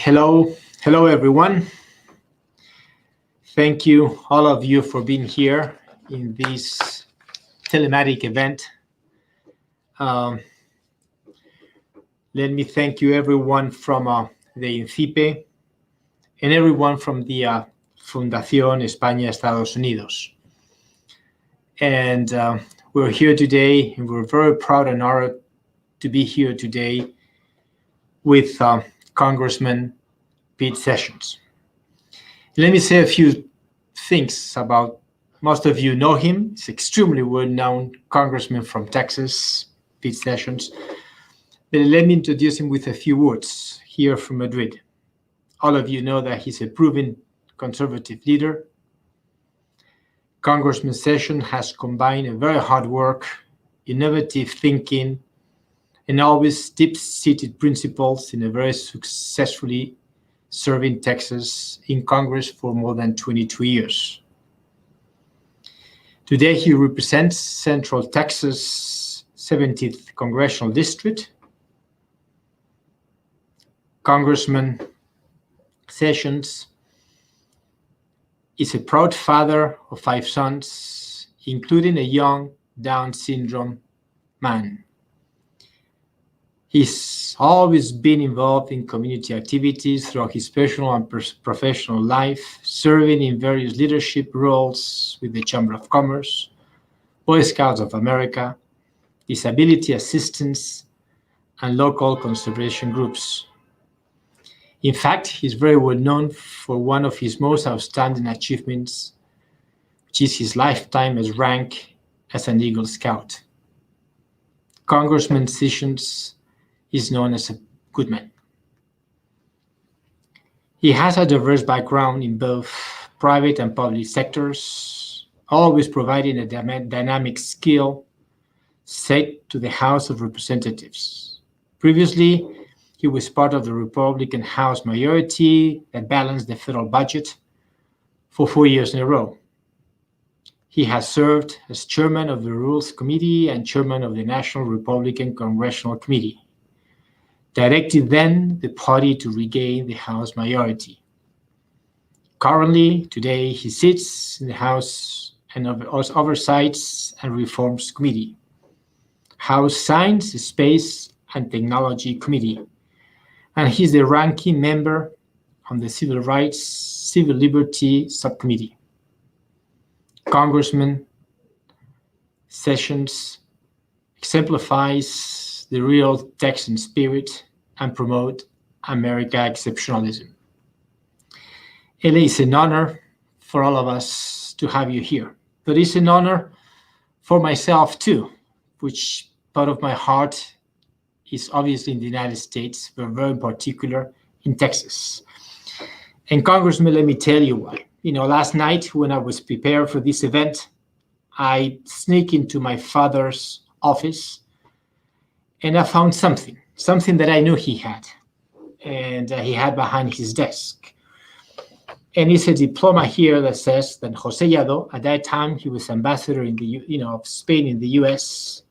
Hello everyone. Thank you, all of you, for being here in this telematic event. Let me thank you everyone from the INCIPE and everyone from the Fundación España, Estados Unidos. And we're here today, and we're very proud and honored to be here today with Congressman Pete Sessions. Let me say a few things about, most of you know him. He's extremely well-known congressman from Texas, Pete Sessions. But let me introduce him with a few words here from Madrid. All of you know that he's a proven conservative leader. Congressman Sessions has combined a very hard work, innovative thinking, and always deep-seated principles in a very successfully serving Texas in Congress for more than 22 years. Today, he represents Central Texas 17th Congressional District. Congressman Sessions is a proud father of 5 sons, including a young Down syndrome man. He's always been involved in community activities throughout his personal and professional life, serving in various leadership roles with the Chamber of Commerce, Boy Scouts of America, disability assistance, and local conservation groups. In fact, he's very well known for one of his most outstanding achievements, which is his lifetime as rank as an Eagle Scout. Congressman Sessions is known as a good man. He has a diverse background in both private and public sectors, always providing a dynamic skill set to the House of Representatives. Previously, he was part of the Republican House majority that balanced the federal budget for 4 years in a row. He has served as chairman of the Rules Committee and chairman of the National Republican Congressional Committee, directed then the party to regain the House majority. Currently, today, he sits in the House and Oversights and Reforms Committee, House Science, Space, and Technology Committee, and he's the ranking member on the Civil Rights, Civil Liberty Subcommittee. Congressman Sessions exemplifies the real Texan spirit and promote America exceptionalism. It is an honor for all of us to have you here, but it's an honor for myself too, which part of my heart is obviously in the United States, but very particular in Texas. And Congressman, let me tell you why. Last night when I was prepared for this event, I sneaked into my father's office and I found something that I knew he had, and he had behind his desk. And it's a diploma here that says that José Yadó, at that time he was ambassador in of Spain in the U.S.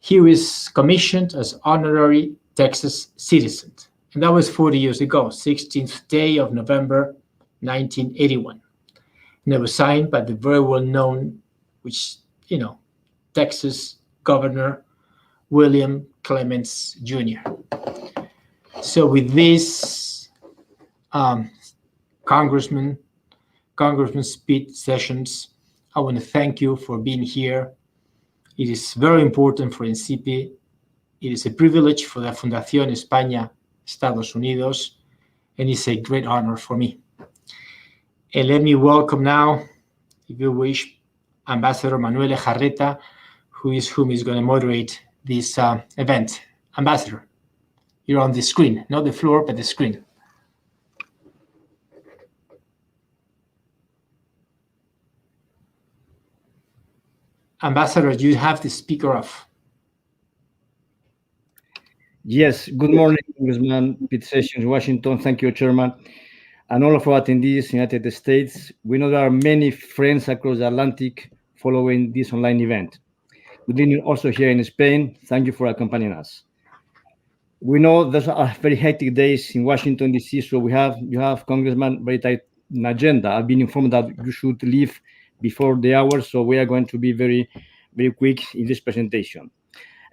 He was commissioned as honorary Texas citizen, and that was 40 years ago, 16th day of November, 1981. And it was signed by the very well-known, Texas Governor William Clements Jr. So with this, Congressman Pete Sessions, I want to thank you for being here. It is very important for INCIPE. It is a privilege for the Fundación España, Estados Unidos, and it's a great honor for me. And let me welcome now, if you wish, Ambassador Manuel Jarreta, whom is going to moderate this event. Ambassador, you're on the screen, not the floor, but the screen. Ambassador, you have the speaker off. Yes, good morning, Congressman Pete Sessions, Washington. Thank you, Chairman. And all of our attendees in the United States. We know there are many friends across the Atlantic following this online event. Good evening also here in Spain. Thank you for accompanying us. We know there's a very hectic days in Washington, D.C., so you have, Congressman, very tight agenda. I've been informed that you should leave before the hour, so we are going to be very, very quick in this presentation.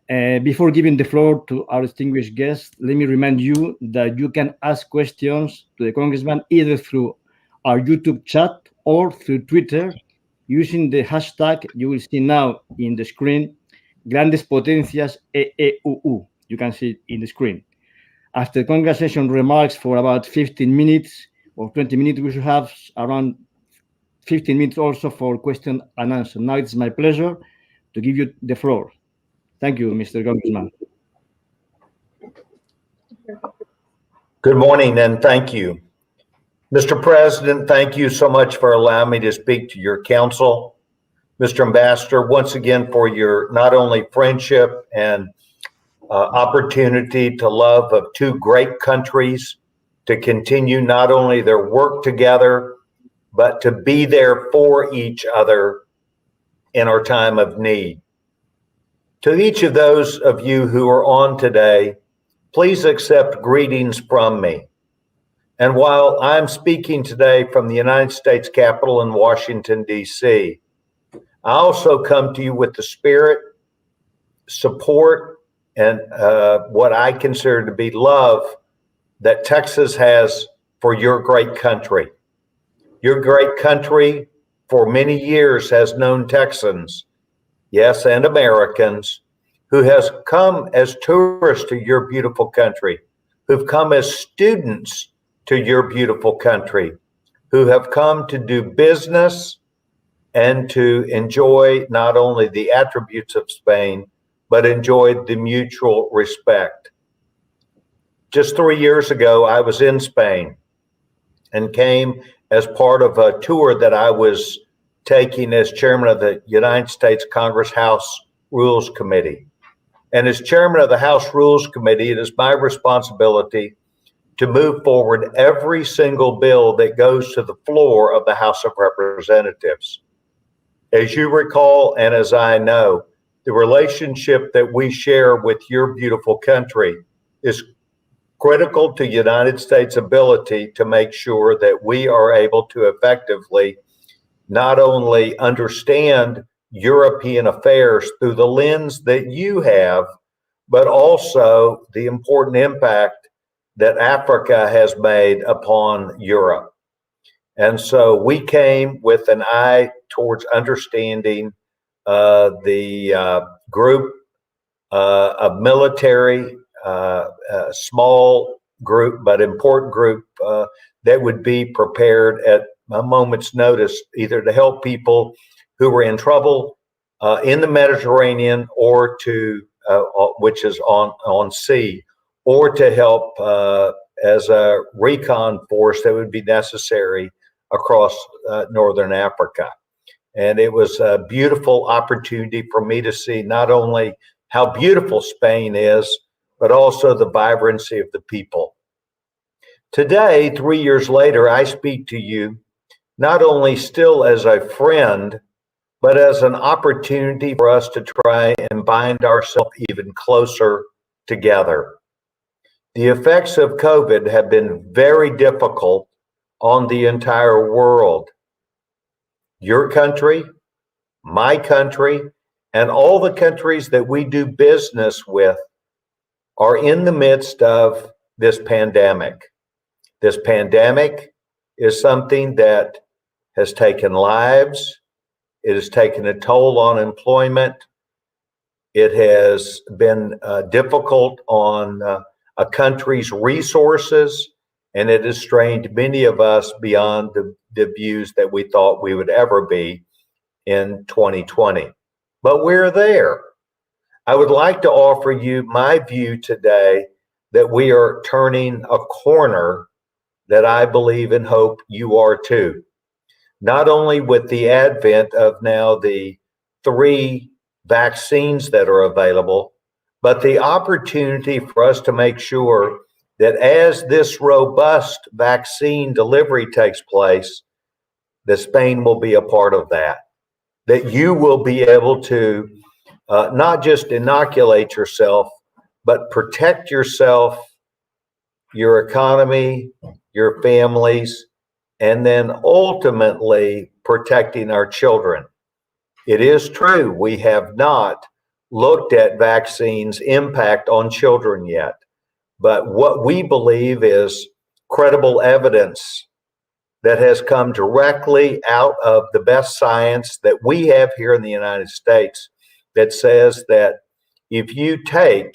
Before giving the floor to our distinguished guests, let me remind you that you can ask questions to the Congressman either through our YouTube chat or through Twitter using the hashtag you will see now in the screen, Grandes Potencias EE.UU. You can see it in the screen. After the conversation remarks for about 15 minutes or 20 minutes, we should have around 15 minutes also for question and answer. Now it's my pleasure to give you the floor. Thank you, Mr. Congressman. Good morning and thank you. Mr. President, thank you so much for allowing me to speak to your council. Mr. Ambassador, once again for your not only friendship and opportunity to love of two great countries to continue not only their work together, but to be there for each other in our time of need. To each of those of you who are on today, please accept greetings from me. And while I'm speaking today from the United States Capitol in Washington, D.C., I also come to you with the spirit, support, and what I consider to be love that Texas has for your great country. Your great country for many years has known Texans, yes, and Americans, who has come as tourists to your beautiful country, who've come as students to your beautiful country, who have come to do business and to enjoy not only the attributes of Spain, but enjoy the mutual respect. Just 3 years ago, I was in Spain and came as part of a tour that I was taking as chairman of the United States Congress House Rules Committee. And as chairman of the House Rules Committee, it is my responsibility to move forward every single bill that goes to the floor of the House of Representatives. As you recall, and as I know, the relationship that we share with your beautiful country is critical to United States' ability to make sure that we are able to effectively not only understand European affairs through the lens that you have, but also the important impact that Africa has made upon Europe. And so we came with an eye towards understanding the group of military, small group, but important group that would be prepared at a moment's notice, either to help people who were in trouble in the Mediterranean or to, which is on sea, or to help as a recon force that would be necessary across Northern Africa. And it was a beautiful opportunity for me to see not only how beautiful Spain is, but also the vibrancy of the people. Today, 3 years later, I speak to you not only still as a friend, but as an opportunity for us to try and bind ourselves even closer together. The effects of COVID have been very difficult on the entire world. Your country, my country, and all the countries that we do business with are in the midst of this pandemic. This pandemic is something that has taken lives. It has taken a toll on employment. It has been difficult on a country's resources, and it has strained many of us beyond the views that we thought we would ever be in 2020. But we're there. I would like to offer you my view today that we are turning a corner that I believe and hope you are too. Not only with the advent of now the 3 vaccines that are available, but the opportunity for us to make sure that as this robust vaccine delivery takes place, that Spain will be a part of that. That you will be able to not just inoculate yourself, but protect yourself, your economy, your families, and then ultimately protecting our children. It is true, we have not looked at vaccines' impact on children yet, but what we believe is credible evidence that has come directly out of the best science that we have here in the United States that says that if you take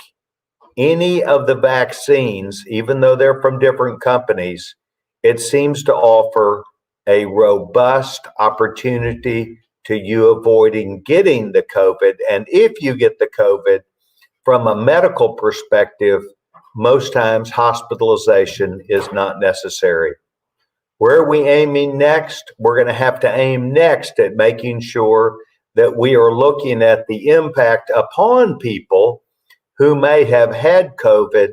any of the vaccines, even though they're from different companies, it seems to offer a robust opportunity to you avoiding getting the COVID. And if you get the COVID, from a medical perspective, most times hospitalization is not necessary. Where are we aiming next? We're going to have to aim next at making sure that we are looking at the impact upon people who may have had COVID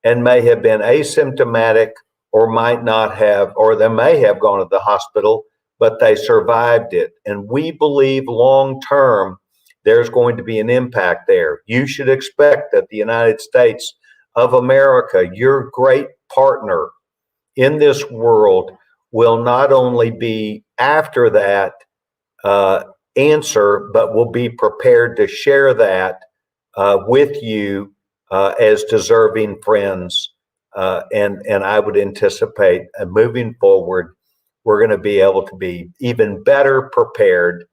and may have been asymptomatic or might not have, or they may have gone to the hospital, but they survived it. And we believe long term, there's going to be an impact there. You should expect that the United States of America, your great partner in this world, will not only be after that answer, but will be prepared to share that with you as deserving friends. And I would anticipate moving forward, we're going to be able to be even better prepared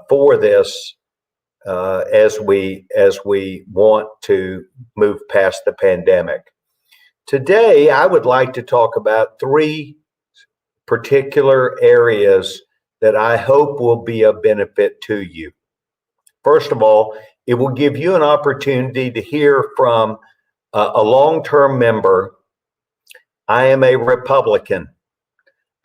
for this as we want to move past the pandemic. Today, I would like to talk about three particular areas that I hope will be of benefit to you. First of all, it will give you an opportunity to hear from a long-term member. I am a Republican.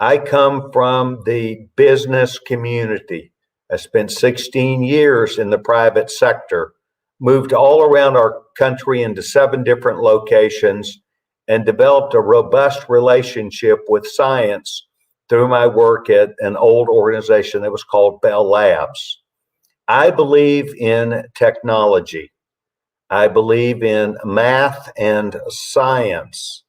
I come from the business community. I spent 16 years in the private sector, moved all around our country into 7 different locations, and developed a robust relationship with science through my work at an old organization that was called Bell Labs. I believe in technology. I believe in math and science,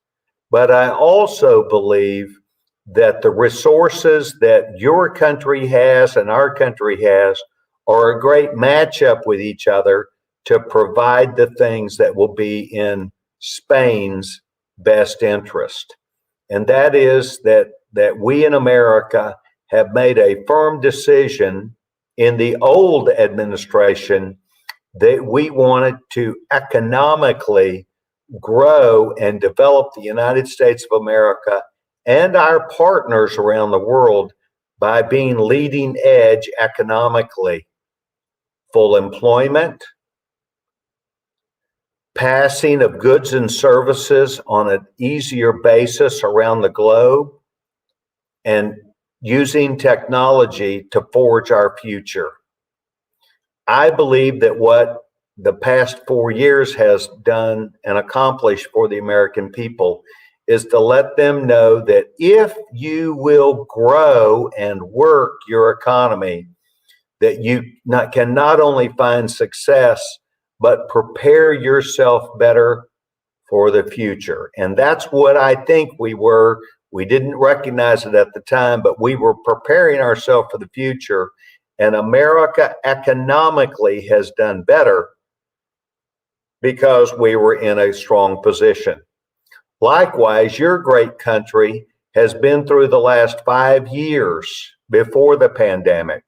but I also believe that the resources that your country has and our country has are a great matchup with each other to provide the things that will be in Spain's best interest. And that is that we in America have made a firm decision in the old administration that we wanted to economically grow and develop the United States of America and our partners around the world by being leading edge economically. Full employment, passing of goods and services on an easier basis around the globe, and using technology to forge our future. I believe that what the past 4 years has done and accomplished for the American people is to let them know that if you will grow and work your economy, that you can not only find success, but prepare yourself better for the future. And that's what I think we were. We didn't recognize it at the time, but we were preparing ourselves for the future. And America economically has done better because we were in a strong position. Likewise, your great country has been through the last 5 years before the pandemic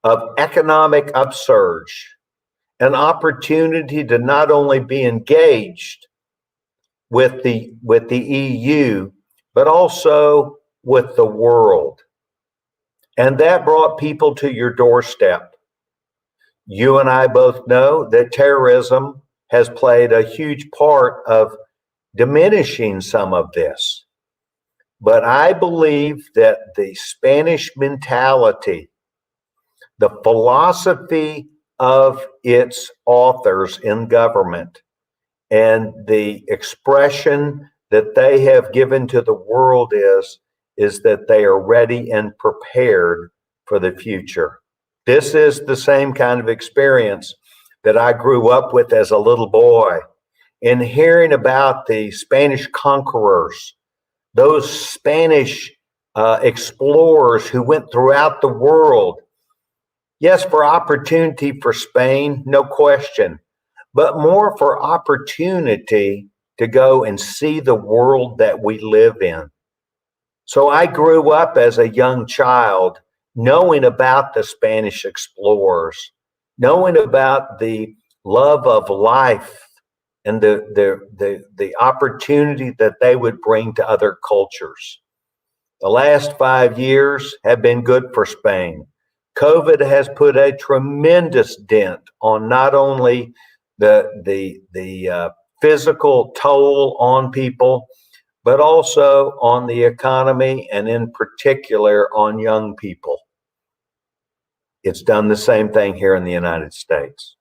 of economic upsurge, an opportunity to not only be engaged with the EU, but also with the world. And that brought people to your doorstep. You and I both know that terrorism has played a huge part of diminishing some of this. But I believe that the Spanish mentality, the philosophy of its authors in government, and the expression that they have given to the world is that they are ready and prepared for the future. This is the same kind of experience that I grew up with as a little boy, and hearing about the Spanish conquerors, those Spanish explorers who went throughout the world. Yes, for opportunity for Spain, no question, but more for opportunity to go and see the world that we live in. So I grew up as a young child knowing about the Spanish explorers, knowing about the love of life and the opportunity that they would bring to other cultures. The last 5 years have been good for Spain. COVID has put a tremendous dent on not only the physical toll on people, but also on the economy and in particular on young people. It's done the same thing here in the United States.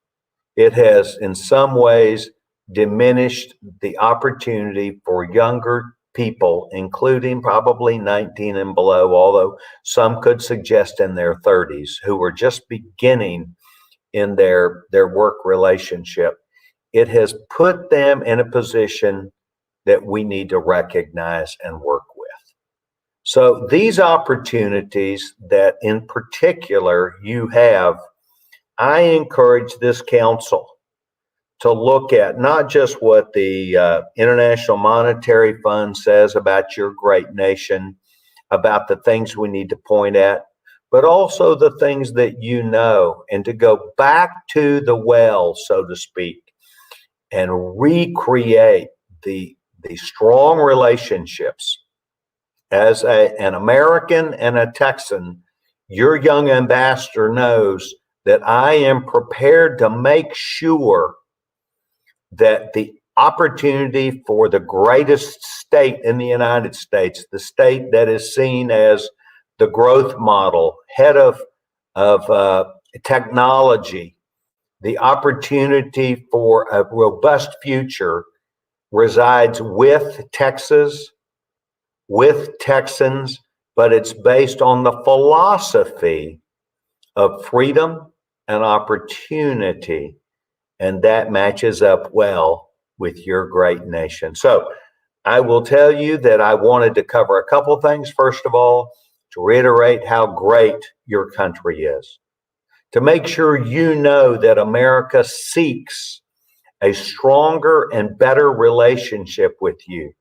It has in some ways diminished the opportunity for younger people, including probably 19 and below, although some could suggest in their 30s, who are just beginning in their work relationship. It has put them in a position that we need to recognize and work with. So these opportunities that in particular you have, I encourage this council to look at not just what the International Monetary Fund says about your great nation, about the things we need to point at, but also the things that you know, and to go back to the well, so to speak, and recreate the strong relationships. As an American and a Texan, your young ambassador knows that I am prepared to make sure that the opportunity for the greatest state in the United States, the state that is seen as the growth model, head of technology, the opportunity for a robust future resides with Texas, with Texans, but it's based on the philosophy of freedom and opportunity. And that matches up well with your great nation. So I will tell you that I wanted to cover a couple of things. First of all, to reiterate how great your country is, to make sure you know that America seeks a stronger and better relationship with you,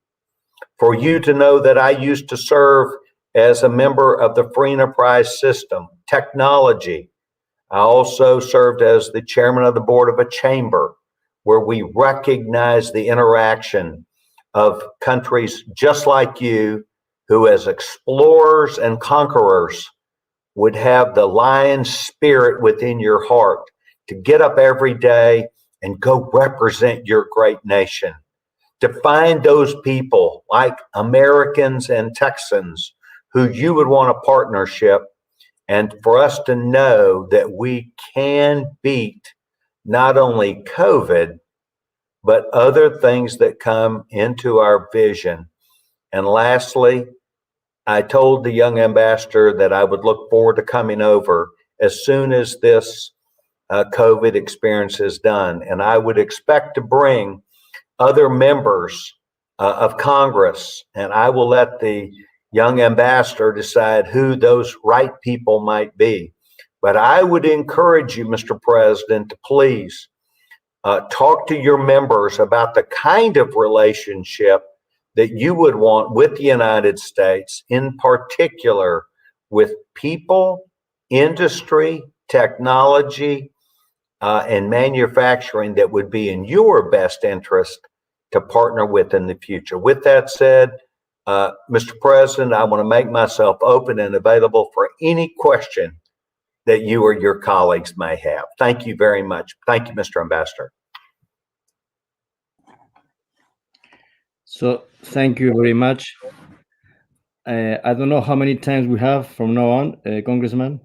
for you to know that I used to serve as a member of the free enterprise system, technology. I also served as the chairman of the board of a chamber where we recognize the interaction of countries just like you, who as explorers and conquerors would have the lion spirit within your heart to get up every day and go represent your great nation, to find those people like Americans and Texans who you would want a partnership, and for us to know that we can beat not only COVID, but other things that come into our vision. And lastly, I told the young ambassador that I would look forward to coming over as soon as this COVID experience is done. And I would expect to bring other members of Congress, and I will let the young ambassador decide who those right people might be. But I would encourage you, Mr. President, to please talk to your members about the kind of relationship that you would want with the United States, in particular with people, industry, technology, and manufacturing that would be in your best interest to partner with in the future. With that said, Mr. President, I want to make myself open and available for any question that you or your colleagues may have. Thank you very much. Thank you, Mr. Ambassador. So thank you very much. I don't know how many times we have from now on, Congressman.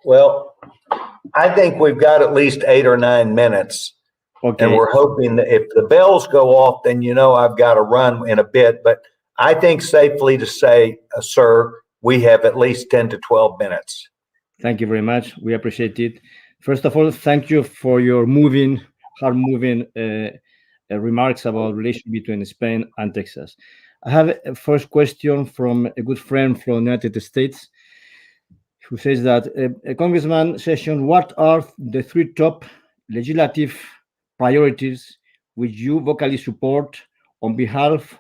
Well, I think we've got at least 8 or 9 minutes. Okay. And we're hoping that if the bells go off, then you know I've got to run in a bit. But I think safely to say, sir, we have at least 10 to 12 minutes. Thank you very much. We appreciate it. First of all, thank you for your hard-moving remarks about relation between Spain and Texas. I have a first question from a good friend from the United States who says that, Congressman Sessions, what are the 3 top legislative priorities which you vocally support on behalf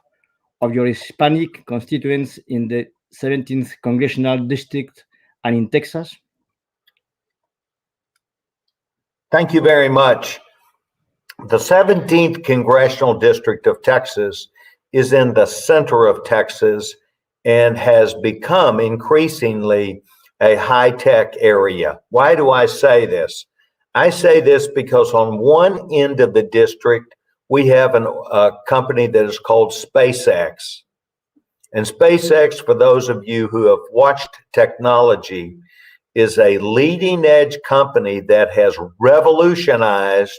of your Hispanic constituents in the 17th Congressional District and in Texas? Thank you very much. The 17th Congressional District of Texas is in the center of Texas and has become increasingly a high-tech area. Why do I say this? I say this because on one end of the district, we have a company that is called SpaceX. And SpaceX, for those of you who have watched technology, is a leading edge company that has revolutionized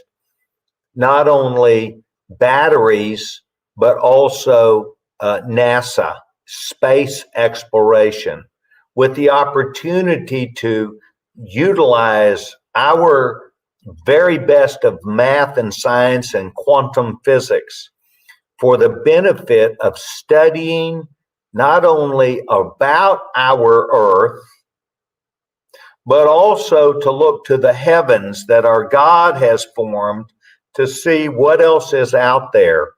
not only batteries, but also NASA, space exploration, with the opportunity to utilize our very best of math and science and quantum physics for the benefit of studying not only about our Earth, but also to look to the heavens that our God has formed to see what else is out there,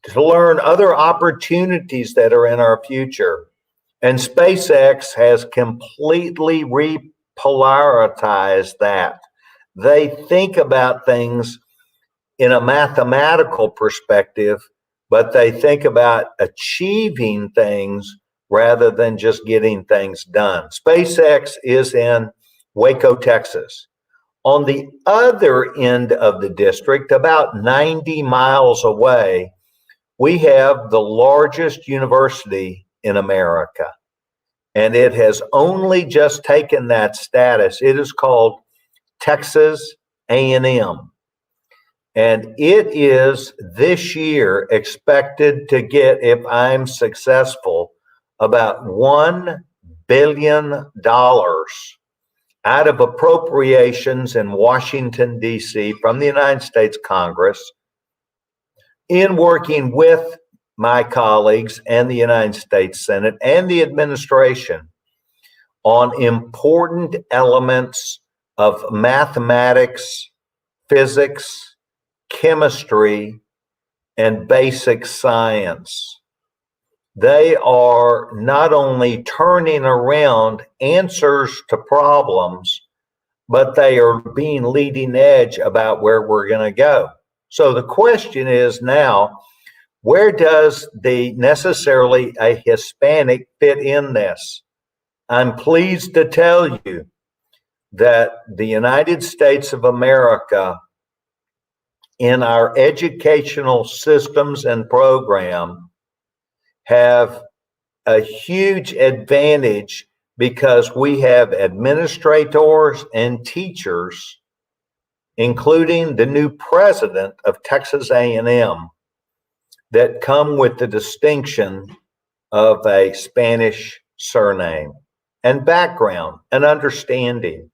to learn other opportunities that are in our future. And SpaceX has completely repolarized that. They think about things in a mathematical perspective, but they think about achieving things rather than just getting things done. SpaceX is in Waco, Texas. On the other end of the district, about 90 miles away, we have the largest university in America, and it has only just taken that status. It is called Texas A&M, and it is this year expected to get, if I'm successful, about $1 billion out of appropriations in Washington, D.C. from the United States Congress, in working with my colleagues and the United States Senate and the administration on important elements of mathematics, physics, chemistry, and basic science. They are not only turning around answers to problems, but they are being leading edge about where we're going to go. So the question is now, where does the necessarily a Hispanic fit in this? I'm pleased to tell you that the United States of America, in our educational systems and program, have a huge advantage because we have administrators and teachers, including the new president of Texas A&M, that come with the distinction of a Spanish surname and background and understanding.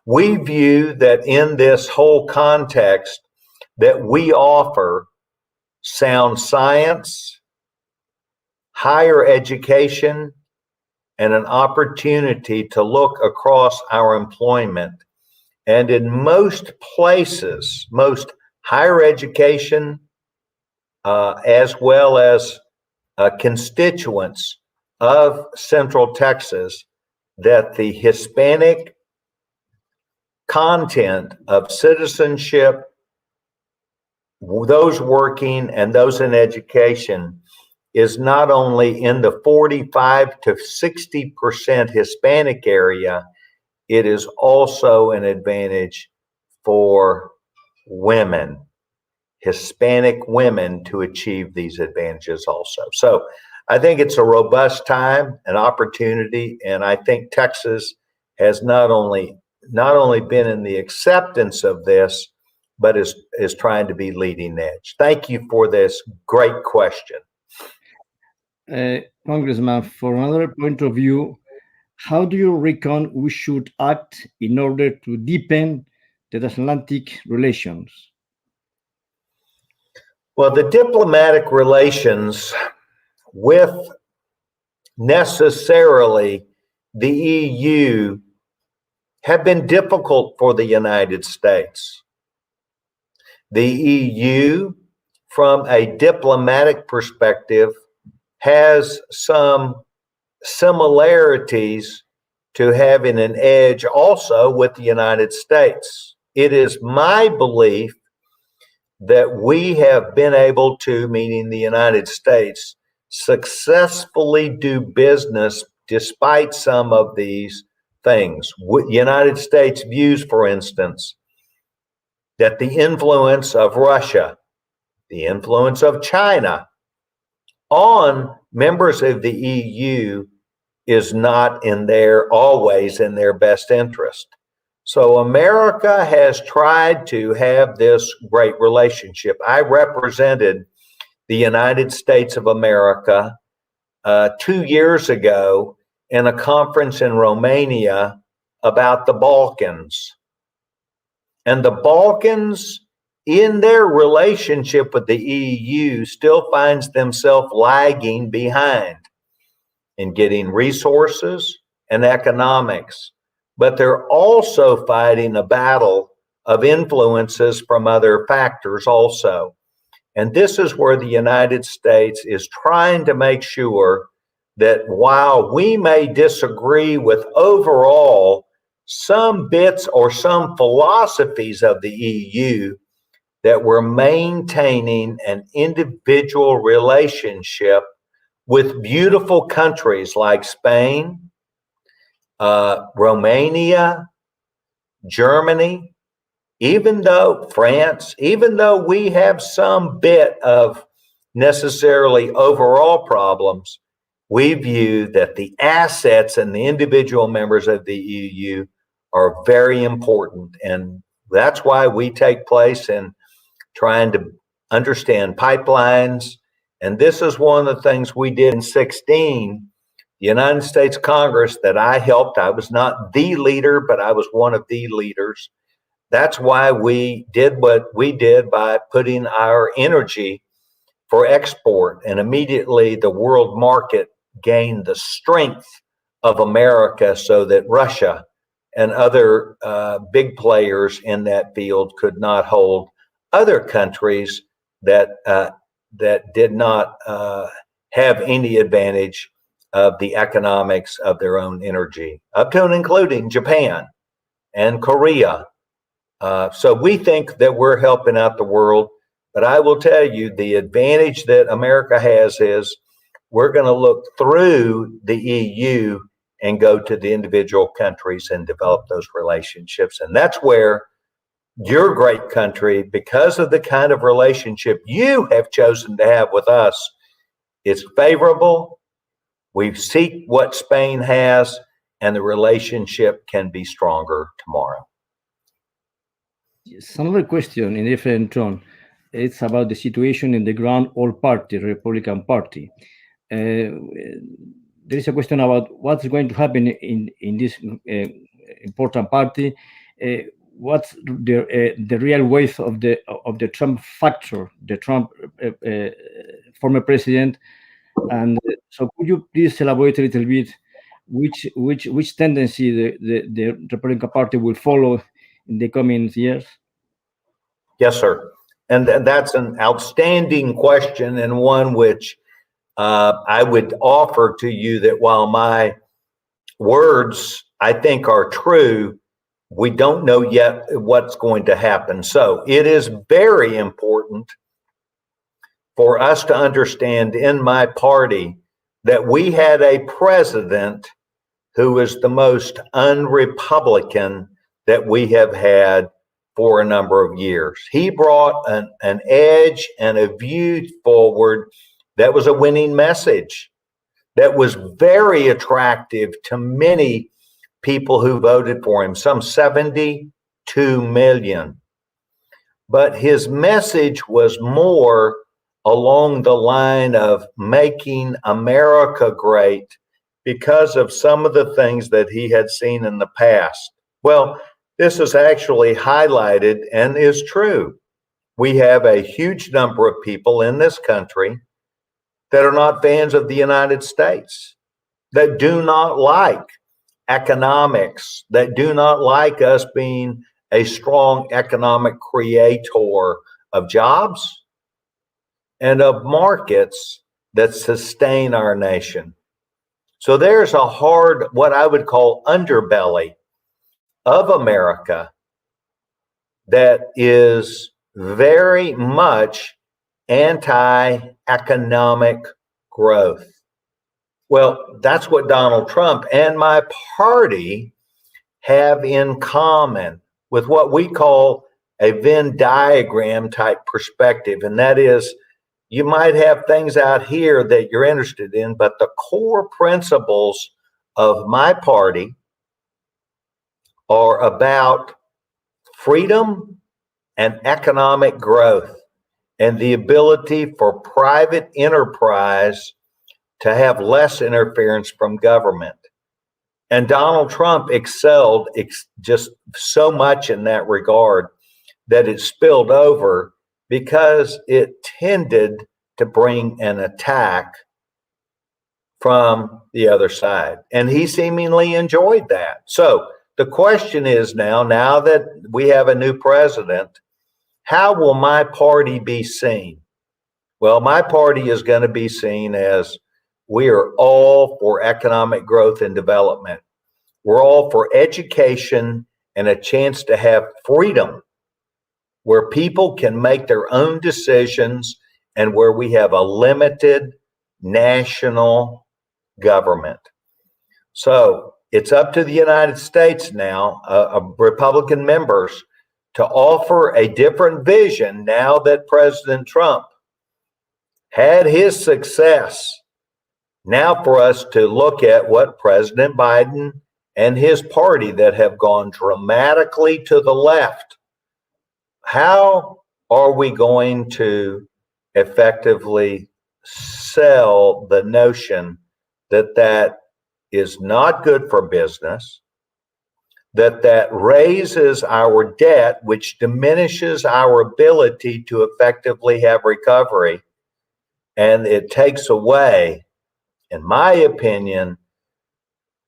We view that in this whole context that we offer sound science, higher education, and an opportunity to look across our employment. And in most places, most higher education, as well as constituents of Central Texas, that the Hispanic content of citizenship, those working and those in education, is not only in the 45 to 60% Hispanic area, it is also an advantage for women, Hispanic women, to achieve these advantages also. So I think it's a robust time, an opportunity, and I think Texas has not only been in the acceptance of this, but is trying to be leading edge. Thank you for this great question. Congressman, from another point of view, how do you reckon we should act in order to deepen the transatlantic relations? Well, the diplomatic relations with necessarily the EU have been difficult for the United States. The EU, from a diplomatic perspective, has some similarities to having an edge also with the United States. It is my belief that we have been able to, meaning the United States, successfully do business despite some of these things. United States views, for instance, that the influence of Russia, the influence of China on members of the EU is not always in their best interest. So America has tried to have this great relationship. I represented the United States of America 2 years ago in a conference in Romania about the Balkans. And the Balkans, in their relationship with the EU, still finds themselves lagging behind in getting resources and economics. But they're also fighting a battle of influences from other factors also. And this is where the United States is trying to make sure that while we may disagree with overall some bits or some philosophies of the EU, that we're maintaining an individual relationship with beautiful countries like Spain, Romania, Germany, even though France, even though we have some bit of necessarily overall problems, we view that the assets and the individual members of the EU are very important. And that's why we take place in trying to understand pipelines. And this is one of the things we did in 2016. The United States Congress that I helped, I was not the leader, but I was one of the leaders. That's why we did what we did by putting our energy for export. And immediately the world market gained the strength of America so that Russia and other big players in that field could not hold other countries that did not have any advantage of the economics of their own energy, up to and including Japan and Korea. So we think that we're helping out the world, but I will tell you the advantage that America has is we're going to look through the EU and go to the individual countries and develop those relationships. And that's where your great country, because of the kind of relationship you have chosen to have with us, is favorable. We seek what Spain has, and the relationship can be stronger tomorrow. Yes, another question in different tone. It's about the situation in the Grand Old Party, Republican Party. There is a question about what's going to happen in this important party. What's the real weight of the Trump factor, the Trump former president, and so could you please elaborate a little bit which tendency the Republican Party will follow in the coming years? Yes, sir. And that's an outstanding question, and one which I would offer to you that while my words I think are true, we don't know yet what's going to happen. So it is very important for us to understand in my party that we had a president who is the most un-Republican that we have had for a number of years. He brought an edge and a view forward that was a winning message, that was very attractive to many people who voted for him, some 72 million. But his message was more along the line of making America great because of some of the things that he had seen in the past. Well, this is actually highlighted and is true. We have a huge number of people in this country that are not fans of the United States, that do not like economics, that do not like us being a strong economic creator of jobs and of markets that sustain our nation. So there's a hard, what I would call underbelly of America that is very much anti-economic growth. Well, that's what Donald Trump and my party have in common with what we call a Venn diagram type perspective. And that is, you might have things out here that you're interested in, but the core principles of my party are about freedom and economic growth and the ability for private enterprise to have less interference from government. And Donald Trump excelled just so much in that regard that it spilled over because it tended to bring an attack from the other side. And he seemingly enjoyed that. So the question is now that we have a new president, how will my party be seen? Well, my party is going to be seen as we are all for economic growth and development. We're all for education and a chance to have freedom where people can make their own decisions and where we have a limited national government. So it's up to the United States now, Republican members, to offer a different vision now that President Trump had his success. Now for us to look at what President Biden and his party that have gone dramatically to the left, how are we going to effectively sell the notion that that is not good for business, that raises our debt, which diminishes our ability to effectively have recovery, and it takes away, in my opinion,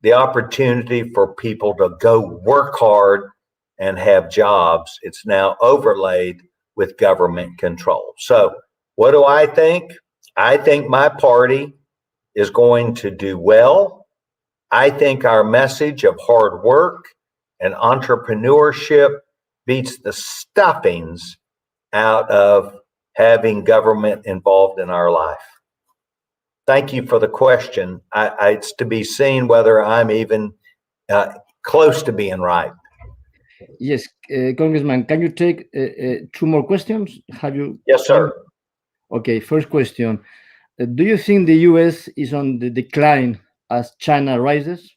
the opportunity for people to go work hard and have jobs. It's now overlaid with government control. So what do I think? I think my party is going to do well. I think our message of hard work and entrepreneurship beats the stuffings out of having government involved in our life. Thank you for the question. It's to be seen whether I'm even close to being right. Yes, Congressman, can you take two more questions? Have you? Yes, sir. Okay, first question. Do you think the U.S. is on the decline as China rises?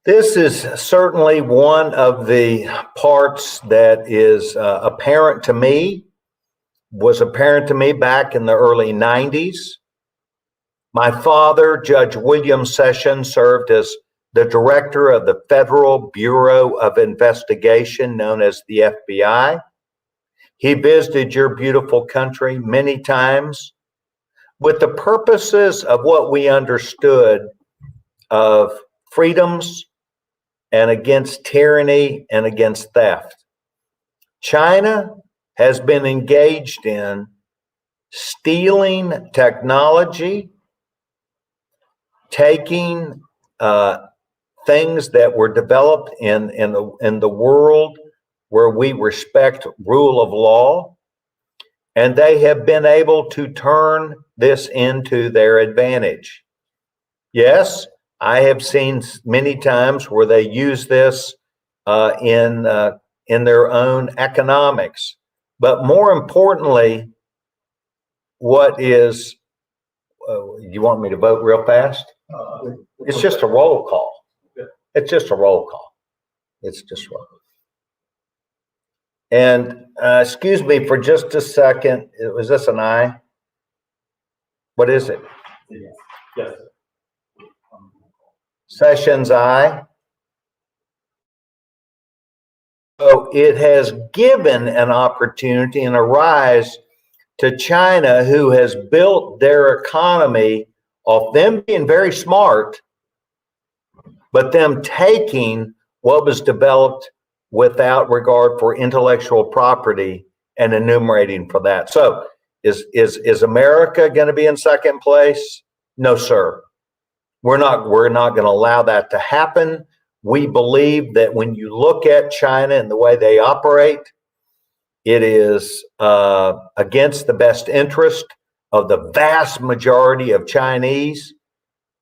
This is certainly one of the parts that is apparent to me, was apparent to me back in the early 90s. My father, Judge William Sessions, served as the director of the Federal Bureau of Investigation, known as the FBI. He visited your beautiful country many times with the purposes of what we understood of freedoms and against tyranny and against theft. China has been engaged in stealing technology, taking things that were developed in the world where we respect rule of law, and they have been able to turn this into their advantage. Yes, I have seen many times where they use this in their own economics. But more importantly, what is, you want me to vote real fast? It's just a roll call. It's just a roll call. It's just a roll call. And excuse me for just a second. Was this an aye? What is it? Yes. Sessions, aye. So it has given an opportunity and a rise to China, who has built their economy off them being very smart, but them taking what was developed without regard for intellectual property and enumerating for that. So is America going to be in second place? No, sir. We're not going to allow that to happen. We believe that when you look at China and the way they operate, it is against the best interest of the vast majority of Chinese.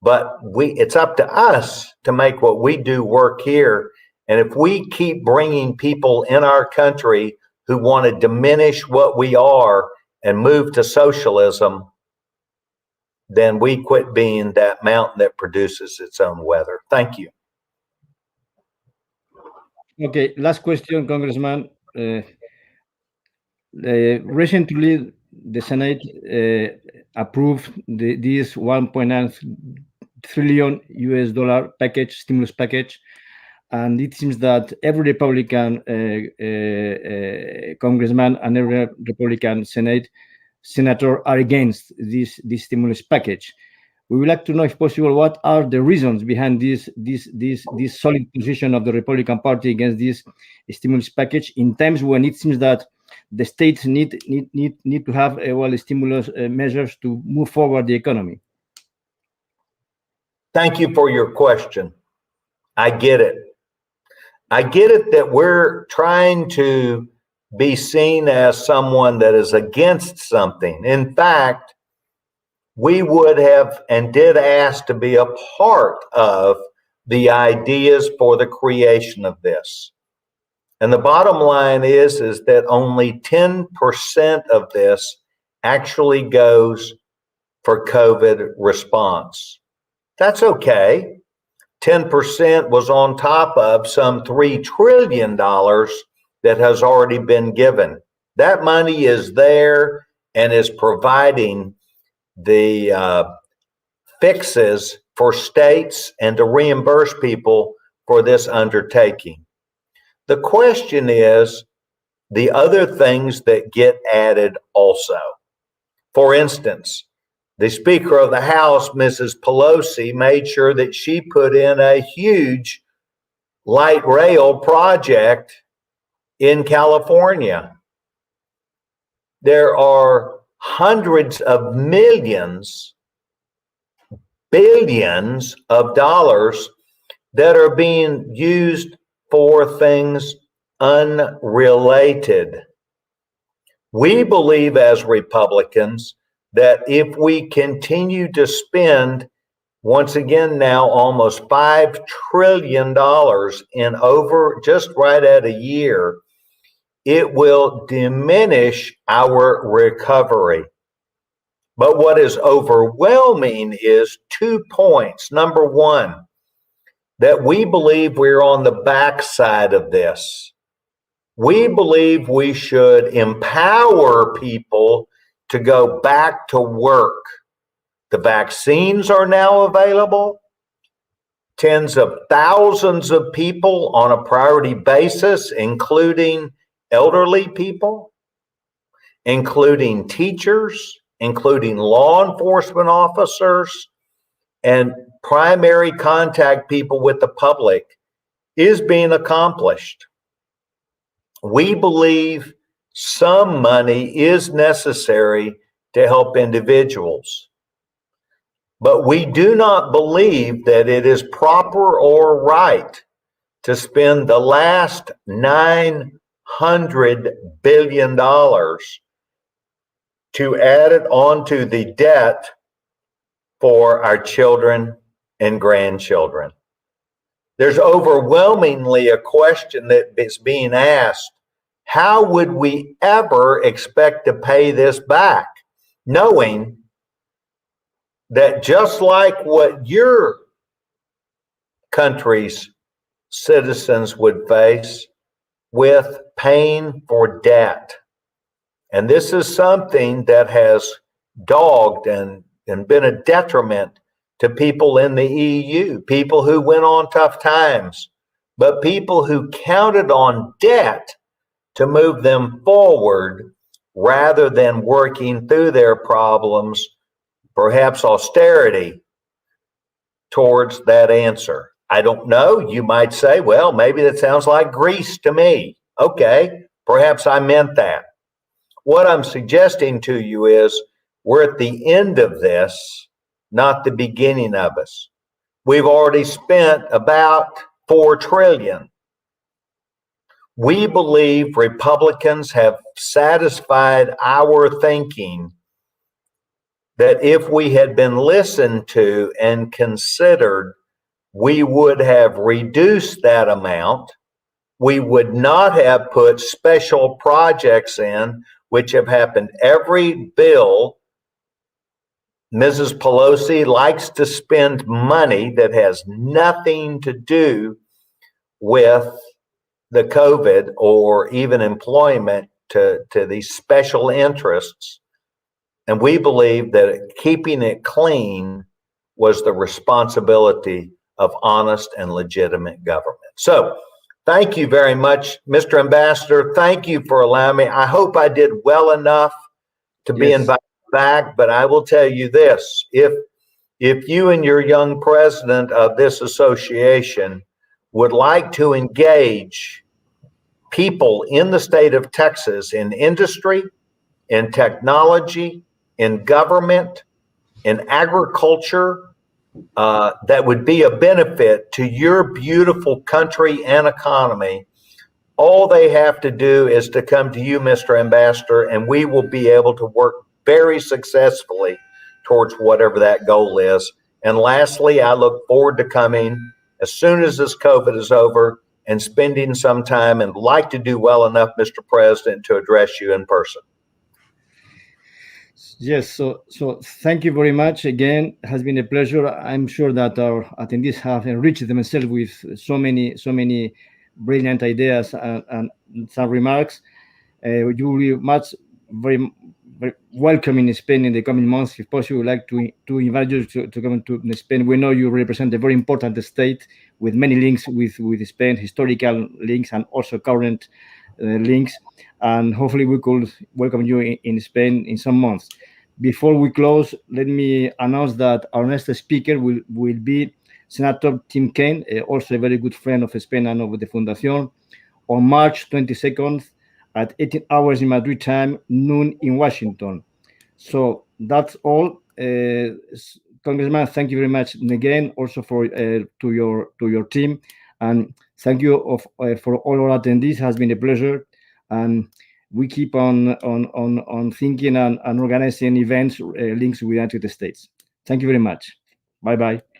But it's up to us to make what we do work here. And if we keep bringing people in our country who want to diminish what we are and move to socialism, then we quit being that mountain that produces its own weather. Thank you. Okay, last question, Congressman. Recently, the Senate approved this $1.9 trillion US package, stimulus package, and it seems that every Republican congressman and every Republican senator are against this stimulus package. We would like to know, if possible, what are the reasons behind this solid position of the Republican Party against this stimulus package in times when it seems that the states need to have stimulus measures to move forward the economy. Thank you for your question. I get it. I get it that we're trying to be seen as someone that is against something. In fact, we would have and did ask to be a part of the ideas for the creation of this. And the bottom line is that only 10% of this actually goes for COVID response. That's okay. 10% was on top of some $3 trillion that has already been given. That money is there and is providing the fixes for states and to reimburse people for this undertaking. The question is the other things that get added also. For instance, the Speaker of the House, Mrs. Pelosi, made sure that she put in a huge light rail project in California. There are hundreds of millions, billions of dollars that are being used for things unrelated. We believe as Republicans that if we continue to spend, once again now, almost $5 trillion in over just right at a year, it will diminish our recovery. But what is overwhelming is 2 points. Number one, that we believe we're on the backside of this. We believe we should empower people to go back to work. The vaccines are now available. Tens of thousands of people on a priority basis, including elderly people, including teachers, including law enforcement officers, and primary contact people with the public, is being accomplished. We believe some money is necessary to help individuals, but we do not believe that it is proper or right to spend the last $900 billion to add it onto the debt for our children and grandchildren. There's overwhelmingly a question that is being asked: how would we ever expect to pay this back, knowing that just like what your country's citizens would face with paying for debt? And this is something that has dogged and been a detriment to people in the EU, people who went on tough times, but people who counted on debt to move them forward rather than working through their problems, perhaps austerity, towards that answer. I don't know. You might say, well, maybe that sounds like Greece to me. Okay, perhaps I meant that. What I'm suggesting to you is we're at the end of this, not the beginning of us. We've already spent about $4 trillion. We believe Republicans have satisfied our thinking that if we had been listened to and considered, we would have reduced that amount. We would not have put special projects in, which have happened every bill. Mrs. Pelosi likes to spend money that has nothing to do with the COVID or even employment to these special interests. And we believe that keeping it clean was the responsibility of honest and legitimate government. So thank you very much, Mr. Ambassador. Thank you for allowing me. I hope I did well enough to be invited back, but I will tell you this, if you and your young president of this association would like to engage people in the state of Texas in industry, in technology, in government, in agriculture, that would be a benefit to your beautiful country and economy, all they have to do is to come to you, Mr. Ambassador, and we will be able to work very successfully towards whatever that goal is. And lastly, I look forward to coming as soon as this COVID is over and spending some time, and like to do well enough, Mr. President, to address you in person. Yes, so thank you very much again. It has been a pleasure. I'm sure that our attendees have enriched themselves with so many brilliant ideas and some remarks. You will be very welcome in Spain in the coming months. If possible, we'd like to invite you to come to Spain. We know you represent a very important state with many links with Spain, historical links and also current links. And hopefully we could welcome you in Spain in some months. Before we close, let me announce that our next speaker will be Senator Tim Kaine, also a very good friend of Spain and of the Fundación, on March 22nd at 18 hours in Madrid time, noon in Washington. So that's all. Congressman, thank you very much again, also for to your team, and thank you for all our attendees. It has been a pleasure, and we keep on thinking and organizing events links with the United States. Thank you very much. Bye bye.